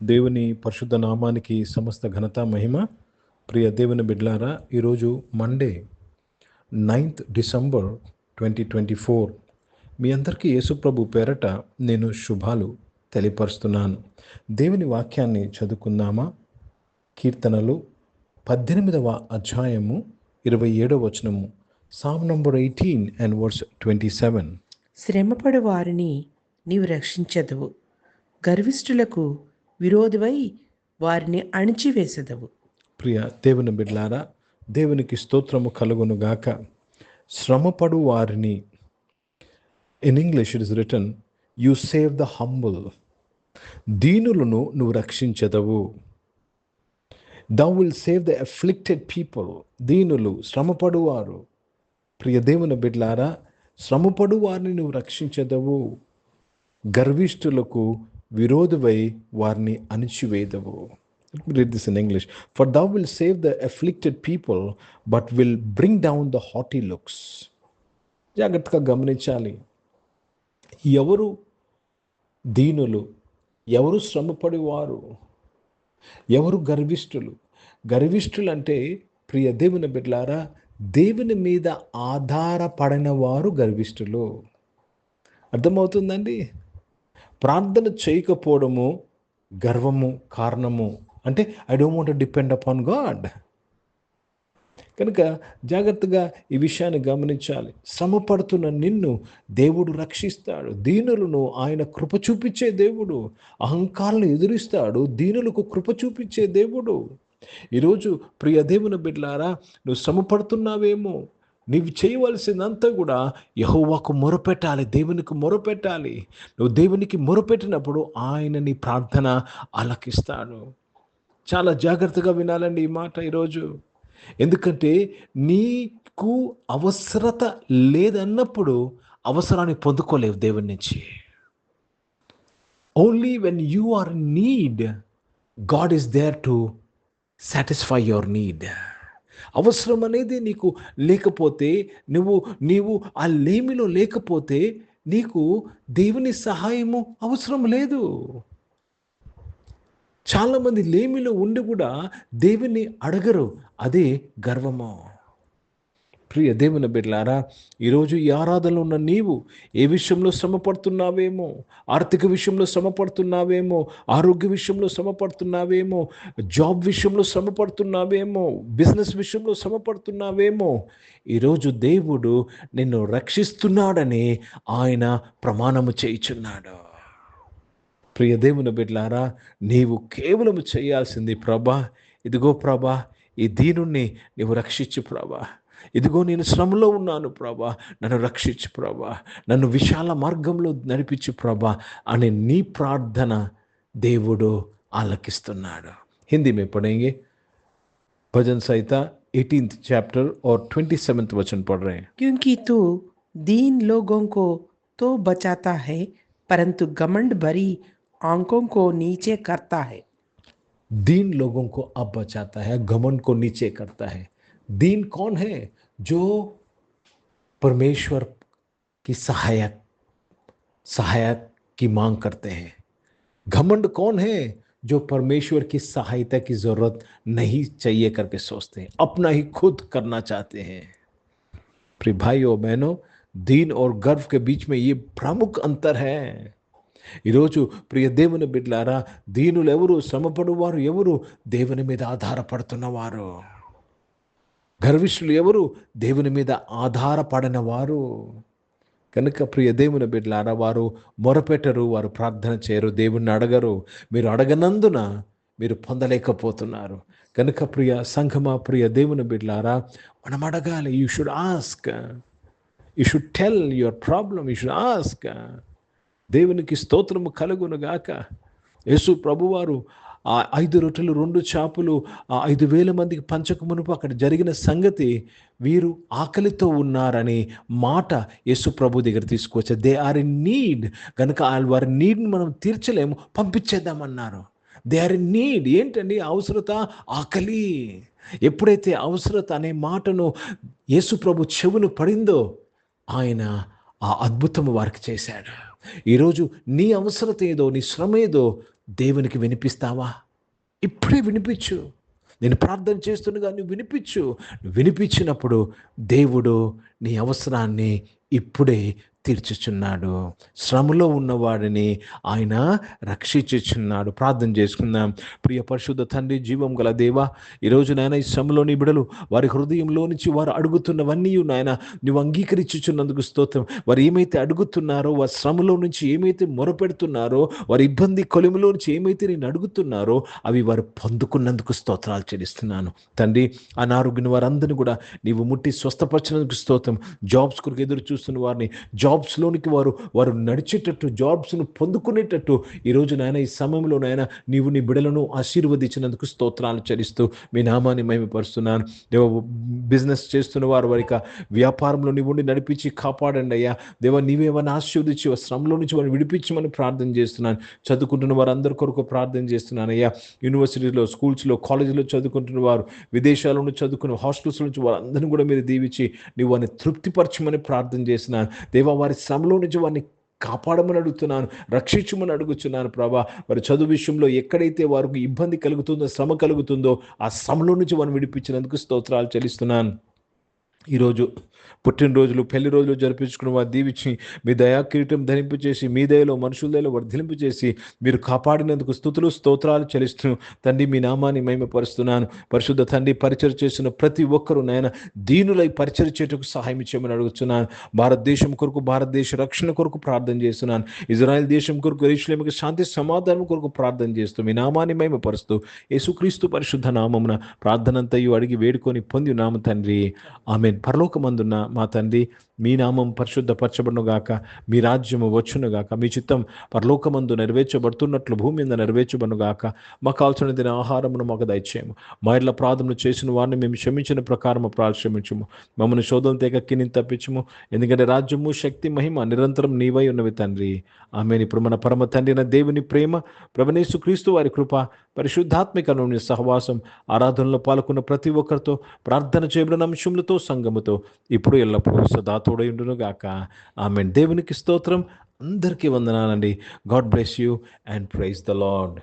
దేవుని పరిశుద్ధ నామానికి సమస్త ఘనత మహిమ. ప్రియ దేవుని బిడ్లారా, ఈరోజు మండే 9th డిసెంబర్ 2024. మీ అందరికీ యేసుప్రభు పేరట నేను శుభాలు తెలియపరుస్తున్నాను. దేవుని వాక్యాన్ని చదువుకుందామా? కీర్తనలు 18వ అధ్యాయము 27వ వచనము, Psalm number 18 and verse 27. శ్రమపడు వారిని నీవు రక్షించదవు, గర్విష్ఠులకు విరోధివై వారిని అణిచివేసెదవు. ప్రియ దేవుని బిడ్లారా, దేవునికి స్తోత్రము కలుగును గాక. శ్రమపడు వారిని, in English it is written, you save the humble. దీనులను నువ్వు రక్షించదవు. Thou will save the afflicted people. దీనులు, శ్రమపడువారు. ప్రియ దేవుని బిడ్లారా, శ్రమపడు వారిని నువ్వు రక్షించదవు, గర్విష్ఠులకు విరోధువై వారిని అణిచివేదవు. Let me read this in English. For thou will save the afflicted people, but will bring down the haughty looks. జాగ్రత్తగా గమనించాలి. ఎవరు దీనులు, ఎవరు శ్రమపడేవారు, ఎవరు గర్విష్ఠులు? గర్విష్ఠులు అంటే, ప్రియ దేవుని బిడ్డలారా, దేవుని మీద ఆధారపడిన వారు గర్విష్ఠులు. అర్థమవుతుందండి? ప్రార్థన చేయకపోవడము గర్వము కారణము. అంటే I don't want to depend upon God. కనుక జాగ్రత్తగా ఈ విషయాన్ని గమనించాలి. శ్రమపడుతున్న నిన్ను దేవుడు రక్షిస్తాడు. దీనులను ఆయన కృప చూపించే దేవుడు. అహంకారాలను ఎదురిస్తాడు. దీనులకు కృప చూపించే దేవుడు. ఈరోజు ప్రియ దేవుని బిడ్డలారా, నువ్వు శ్రమపడుతున్నావేమో, నీవు చేయవలసిందంతా కూడా యెహోవాకు మొరపెట్టాలి, దేవునికి మొరపెట్టాలి. నువ్వు దేవునికి మొరపెట్టినప్పుడు ఆయన నీ ప్రార్థన ఆలకిస్తాడు. చాలా జాగ్రత్తగా వినాలండి ఈ మాట ఈరోజు. ఎందుకంటే నీకు అవసరత లేదన్నప్పుడు అవసరాన్ని పొందుకోలేవు దేవుని నుంచి. Only when you are in need, God is there to satisfy your need. అవసరం అనేది నీకు లేకపోతే, నీవు ఆ లేమిలో లేకపోతే నీకు దేవుని సహాయము అవసరం లేదు. చాలామంది లేమిలో ఉండి కూడా దేవుని అడగరు. అదే గర్వము. ప్రియ దేవుని బిడ్డలారా, ఈరోజు ఈ ఆరాధనలో ఉన్న నీవు ఏ విషయంలో శ్రమపడుతున్నావేమో, ఆర్థిక విషయంలో శ్రమపడుతున్నావేమో, ఆరోగ్య విషయంలో శ్రమపడుతున్నావేమో, జాబ్ విషయంలో శ్రమపడుతున్నావేమో, బిజినెస్ విషయంలో శ్రమపడుతున్నావేమో, ఈరోజు దేవుడు నిన్ను రక్షిస్తున్నాడని ఆయన ప్రమాణము చేయుచున్నాడు. ప్రియ దేవుని బిడ్డలారా, నీవు కేవలం చేయాల్సింది, ప్రభా ఇదిగో ప్రభా, ఈ దీనుణ్ణి నీవు రక్షించు ప్రభా, ఇదిగో నేను శ్రమలో ఉన్నాను ప్రభా, నన్ను రక్షించు ప్రభా, నన్ను విశాల మార్గంలో నడిపించు ప్రభా అనే నీ ప్రార్థన దేవుడు ఆలకిస్తున్నాడు. హిందీ में पढ़ेंगे भजन संहिता 18th chapter और 27th वचन पढ़ रहे हैं. क्योंकि तू दीन लोगों को तो बचाता है, परंतु घमंड भरी आंखों को नीचे करता है. दीन लोगों को अब बचाता है, घमंड को नीचे करता है. दीन कौन है? जो परमेश्वर की सहायक की मांग करते हैं. घमंड कौन है? जो परमेश्वर की सहायता की जरूरत नहीं चाहिए करके सोचते हैं, अपना ही खुद करना चाहते हैं. प्रिय भाइयों बहनों, दीन और गर्व के बीच में ये प्रमुख अंतर है. ఈరోజు ప్రియ దేవుని బిడ్డలారా, దీనులు ఎవరు, శ్రమపడువారు ఎవరు? దేవుని మీద ఆధారపడుతున్నవారు. గర్విష్ఠులు ఎవరు? దేవుని మీద ఆధారపడిన వారు. కనుక ప్రియ దేవుని బిడ్డలారా, వారు మొరపెట్టరు, వారు ప్రార్థన చేయరు, దేవుణ్ణి అడగరు. మీరు అడగనందున మీరు పొందలేకపోతున్నారు. కనుక ప్రియ సంఘమా, ప్రియ దేవుని బిడ్డలారా, మనం అడగాలి. You should ask, you should tell your problem, you should ask. దేవునికి స్తోత్రము కలుగును గాక. యేసు ప్రభువారు ఆ 5 రొట్టెలు 2 చేపలు 5,000 మందికి పంచక మునుపు అక్కడ జరిగిన సంగతి, వీరు ఆకలితో ఉన్నారని మాట యేసు ప్రభు దగ్గర తీసుకొచ్చారు. They are in need. కనుక వారి నీడ్ని మనం తీర్చలేము, పంపించేద్దామన్నారు. They are in need. ఏంటండి అవసరత? ఆకలి. ఎప్పుడైతే అవసరత అనే మాటను యేసు ప్రభు చెవును పడిందో, ఆయన ఆ అద్భుతం వారికి చేశాడు. ఈరోజు నీ అవసరత ఏదో, నీ శ్రమ ఏదో దేవునికి వినిపిస్తావా? ఇప్పుడే వినిపించు. నేను ప్రార్థన చేస్తుండగా నువ్వు వినిపించు. నువ్వు వినిపించినప్పుడు దేవుడు నీ అవసరాన్ని ఇప్పుడే తీర్చుచున్నాడు. శ్రమలో ఉన్నవాడిని ఆయన రక్షించుచున్నాడు. ప్రార్థన చేసుకుందాం. ప్రియ పరిశుద్ధ తండ్రి, జీవం గల దేవా, ఈరోజు నాయన ఈ శ్రమలోని బిడలు వారి హృదయంలో నుంచి వారు అడుగుతున్నవన్నీ నాయన నువ్వు అంగీకరించుచున్నందుకు స్తోత్రం. వారు ఏమైతే అడుగుతున్నారో, వారి శ్రమలో నుంచి ఏమైతే మొరపెడుతున్నారో, వారి ఇబ్బంది కొలిమిలో నుంచి ఏమైతే నేను అడుగుతున్నారో అవి వారు పొందుకున్నందుకు స్తోత్రాలు చెల్లిస్తున్నాను తండ్రి. అనారోగ్యం వారందరినీ కూడా నీవు ముట్టి స్వస్థపరిచినందుకు స్తోత్రం. జాబ్స్ కొరకు ఎదురు చూస్తున్న వారిని జాబ్స్లోనికి వారు నడిచేటట్టు, జాబ్స్ను పొందుకునేటట్టు ఈరోజు నాయన ఈ సమయంలో నాయన నీవు నీ బిడలను ఆశీర్వదించినందుకు స్తోత్రాలు చెల్లిస్తూ మీ నామాన్ని మహిమపరుస్తున్నాను. దేవ, బిజినెస్ చేస్తున్న వారి వ్యాపారంలో నీవు ఉండి నడిపించి కాపాడండి అయ్యా. దేవ, నీవేమన్నా ఆశీర్వదించి శ్రమలో నుంచి వారిని విడిపించమని ప్రార్థన చేస్తున్నాను. చదువుకుంటున్న వారందరి కొరకు ప్రార్థన చేస్తున్నాను అయ్యా. యూనివర్సిటీలో, స్కూల్స్లో, కాలేజీలో చదువుకుంటున్న వారు, విదేశాలలో చదువుకున్న హాస్టల్స్ నుంచి వారందరినీ కూడా మీరు దీవించి నీవు వారిని తృప్తిపరచమని ప్రార్థన చేస్తున్నాను. దేవా, వారి శ్రమలో నుంచి వారిని కాపాడమని అడుగుతున్నాను, రక్షించమని అడుగుతున్నాను ప్రభా. వారి చదువు విషయంలో ఎక్కడైతే వారికి ఇబ్బంది కలుగుతుందో, శ్రమ కలుగుతుందో ఆ శ్రమలో నుంచి వారిని విడిపించినందుకు స్తోత్రాలు చెల్లిస్తున్నాను. ఈరోజు పుట్టినరోజులు, పెళ్లి రోజులు జరిపించుకుని వారు దీవించి మీ దయా కిరీటం ధరింపు చేసి, మీ దయలో మనుషుల దయలో వర్ధిలింపు చేసి మీరు కాపాడినందుకు స్తుతులు స్తోత్రాలు చెల్లిస్తూ తండ్రి మీ నామాన్ని మహిమపరుస్తున్నాను. పరిశుద్ధ తండ్రి, పరిచయం చేసిన ప్రతి ఒక్కరూ నాయన దీనులై పరిచయం చేయటకు సహాయం చేయమని అడుగుతున్నాను. భారతదేశం కొరకు, భారతదేశ రక్షణ కొరకు ప్రార్థన చేస్తున్నాను. ఇజ్రాయెల్ దేశం కొరకు, యెరూషలేముకు శాంతి సమాధానం కొరకు ప్రార్థన చేస్తూ మీ నామాన్ని మహిమపరుస్తూ యేసుక్రీస్తు పరిశుద్ధ నామమున ప్రార్థనంతయు అడిగి వేడుకొని పొంది నామ తండ్రి, ఆమేన్. పరలోకమందున్న మా తండ్రి, మీ నామం పరిశుద్ధపరచబడును గాక, మీ రాజ్యము వచ్చును గాక, మీ చిత్తం పరలోకమందు నెరవేర్చబడుతున్నట్లు భూమి మీద నెరవేర్చబడును గాక. మాకు కావాల్సిన దిన ఆహారమును మాకు దయచేయము. మా ఇళ్ళ ప్రార్థనలు చేసిన వారిని మేము క్షమించిన ప్రకారము ప్రార్థించము. మమ్మల్ని శోధన తెగక్కిని తప్పించము. ఎందుకంటే రాజ్యము, శక్తి, మహిమ నిరంతరం నీవై ఉన్నవి తండ్రి, ఆమేన్. ఇప్పుడు మన పరమ తండ్రి అయిన దేవుని ప్రేమ, ప్రభువైన యేసుక్రీస్తు వారి కృప, పరిశుద్ధాత్మిక సహవాసం, ఆరాధనలో పాల్గొన్న ప్రతి ఒక్కరితో, ప్రార్థన చేయబడిన అంశములతో, సంఘముతో ఇప్పుడు ఎల్లప్పుడూ సదా తోడై ఉండును గాక, ఆమేన్. దేవునికి స్తోత్రం. అందరికీ వందనాలండి. God bless you and praise the lord.